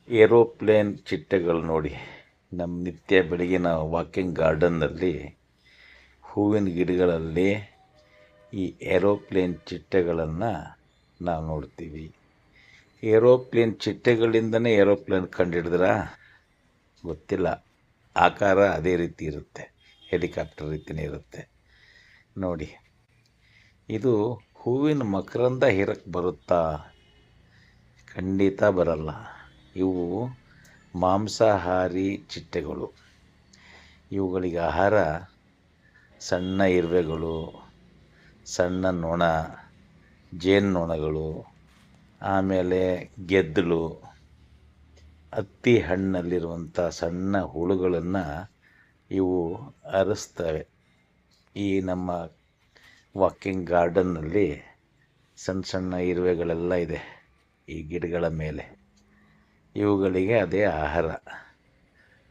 Aeroplane ಚಿಟ್ಟೆಗಳು ನೋಡಿ. ನಮ್ಮ ನಿತ್ಯ ಬೆಳಗಿನ ವಾಕಿಂಗ್ ಗಾರ್ಡನ್ನಲ್ಲಿ ಹೂವಿನ ಗಿಡಗಳಲ್ಲಿ ಈ ಏರೋಪ್ಲೇನ್ ಚಿಟ್ಟೆಗಳನ್ನು ನಾವು ನೋಡ್ತೀವಿ. ಏರೋಪ್ಲೇನ್ ಚಿಟ್ಟೆಗಳಿಂದನೇ ಏರೋಪ್ಲೇನ್ ಕಂಡುಹಿಡಿದ್ರ ಗೊತ್ತಿಲ್ಲ. ಆಕಾರ ಅದೇ ರೀತಿ ಇರುತ್ತೆ, ಹೆಲಿಕಾಪ್ಟರ್ ರೀತಿಯೇ ಇರುತ್ತೆ ನೋಡಿ. ಇದು ಹೂವಿನ ಮಕರಂದ ಹೀರಕ್ಕೆ ಬರುತ್ತಾ? ಖಂಡಿತ ಬರಲ್ಲ. ಇವು ಮಾಂಸಾಹಾರಿ ಚಿಟ್ಟೆಗಳು. ಇವುಗಳಿಗೆ ಆಹಾರ ಸಣ್ಣ ಇರುವೆಗಳು, ಸಣ್ಣ ನೊಣ, ಜೇನುನೊಣಗಳು, ಆಮೇಲೆ ಗೆದ್ದಲು, ಹತ್ತಿ ಹಣ್ಣಲ್ಲಿರುವಂಥ ಸಣ್ಣ ಹುಳುಗಳನ್ನು ಇವು ಅರಸ್ತವೆ. ಈ ನಮ್ಮ ವಾಕಿಂಗ್ ಗಾರ್ಡನ್ನಲ್ಲಿ ಸಣ್ಣ ಸಣ್ಣ ಇರುವೆಗಳೆಲ್ಲ ಇದೆ ಈ ಗಿಡಗಳ ಮೇಲೆ. ಇವುಗಳಿಗೆ ಅದೇ ಆಹಾರ.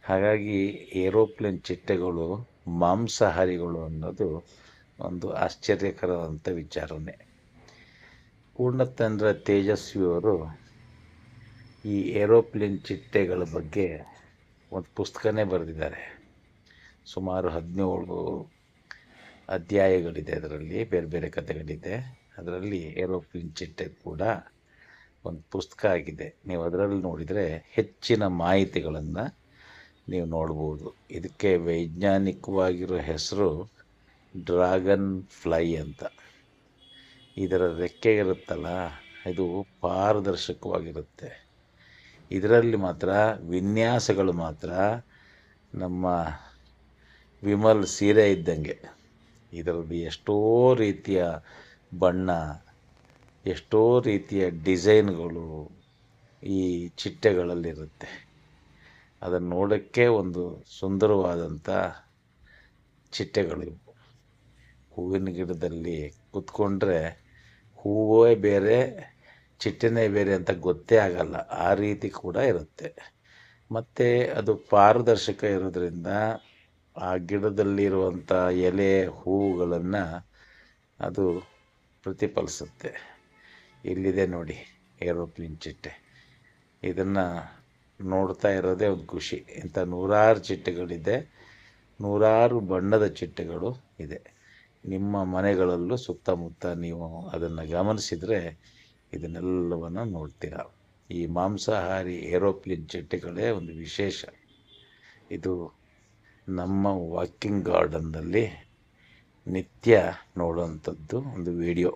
ಹಾಗಾಗಿ ಏರೋಪ್ಲೇನ್ ಚಿಟ್ಟೆಗಳು ಮಾಂಸಾಹಾರಿಗಳು ಅನ್ನೋದು ಒಂದು ಆಶ್ಚರ್ಯಕರವಾದಂಥ ವಿಚಾರನೇ. ಪೂರ್ಣಚಂದ್ರ ತೇಜಸ್ವಿಯವರು ಈ ಏರೋಪ್ಲೇನ್ ಚಿಟ್ಟೆಗಳ ಬಗ್ಗೆ ಒಂದು ಪುಸ್ತಕನೇ ಬರೆದಿದ್ದಾರೆ. ಸುಮಾರು 17 ಅಧ್ಯಾಯಗಳಿದೆ ಅದರಲ್ಲಿ, ಬೇರೆ ಬೇರೆ ಕಥೆಗಳಿದೆ. ಅದರಲ್ಲಿ ಏರೋಪ್ಲೇನ್ ಚಿಟ್ಟೆ ಕೂಡ ಒಂದು ಪುಸ್ತಕ ಆಗಿದೆ. ನೀವು ಅದರಲ್ಲಿ ನೋಡಿದರೆ ಹೆಚ್ಚಿನ ಮಾಹಿತಿಗಳನ್ನು ನೀವು ನೋಡ್ಬೋದು. ಇದಕ್ಕೆ ವೈಜ್ಞಾನಿಕವಾಗಿರೋ ಹೆಸರು ಡ್ರ್ಯಾಗನ್ ಫ್ಲೈ ಅಂತ. ಇದರ ರೆಕ್ಕೆ ಇರುತ್ತಲ್ಲ, ಇದು ಪಾರದರ್ಶಕವಾಗಿರುತ್ತೆ. ಇದರಲ್ಲಿ ಮಾತ್ರ ವಿನ್ಯಾಸಗಳು ಮಾತ್ರ ನಮ್ಮ ವಿಮಲ್ ಸೀರೆ ಇದ್ದಂಗೆ. ಇದರಲ್ಲಿ ಎಷ್ಟೋ ರೀತಿಯ ಬಣ್ಣ, ಎಷ್ಟೋ ರೀತಿಯ ಡಿಸೈನ್ಗಳು ಈ ಚಿಟ್ಟೆಗಳಲ್ಲಿರುತ್ತೆ. ಅದನ್ನು ನೋಡೋಕ್ಕೆ ಒಂದು ಸುಂದರವಾದಂಥ ಚಿಟ್ಟೆಗಳು. ಹೂವಿನ ಗಿಡದಲ್ಲಿ ಕೂತ್ಕೊಂಡ್ರೆ ಹೂವೇ ಬೇರೆ, ಚಿಟ್ಟೆನೇ ಬೇರೆ ಅಂತ ಗೊತ್ತೇ ಆಗಲ್ಲ, ಆ ರೀತಿ ಕೂಡ ಇರುತ್ತೆ. ಮತ್ತು ಅದು ಪಾರದರ್ಶಕ ಇರೋದ್ರಿಂದ ಆ ಗಿಡದಲ್ಲಿರುವಂಥ ಎಲೆ ಹೂವುಗಳನ್ನು ಅದು ಪ್ರತಿಫಲಿಸುತ್ತೆ. ಇಲ್ಲಿದೆ ನೋಡಿ ಏರೋಪ್ಲೇನ್ ಚಿಟ್ಟೆ. ಇದನ್ನು ನೋಡ್ತಾ ಇರೋದೇ ಒಂದು ಖುಷಿ. ಇಂಥ ನೂರಾರು ಚಿಟ್ಟೆಗಳಿದೆ, ನೂರಾರು ಬಣ್ಣದ ಚಿಟ್ಟೆಗಳು ಇದೆ. ನಿಮ್ಮ ಮನೆಗಳಲ್ಲೂ ಸುತ್ತಮುತ್ತ ನೀವು ಅದನ್ನು ಗಮನಿಸಿದರೆ ಇದನ್ನೆಲ್ಲವನ್ನು ನೋಡ್ತೀರ. ಈ ಮಾಂಸಾಹಾರಿ ಏರೋಪ್ಲೇನ್ ಚಿಟ್ಟೆಗಳೇ ಒಂದು ವಿಶೇಷ. ಇದು ನಮ್ಮ ವಾಕಿಂಗ್ ಗಾರ್ಡನ್ನಲ್ಲಿ ನಿತ್ಯ ನೋಡುವಂಥದ್ದು ಒಂದು ವಿಡಿಯೋ.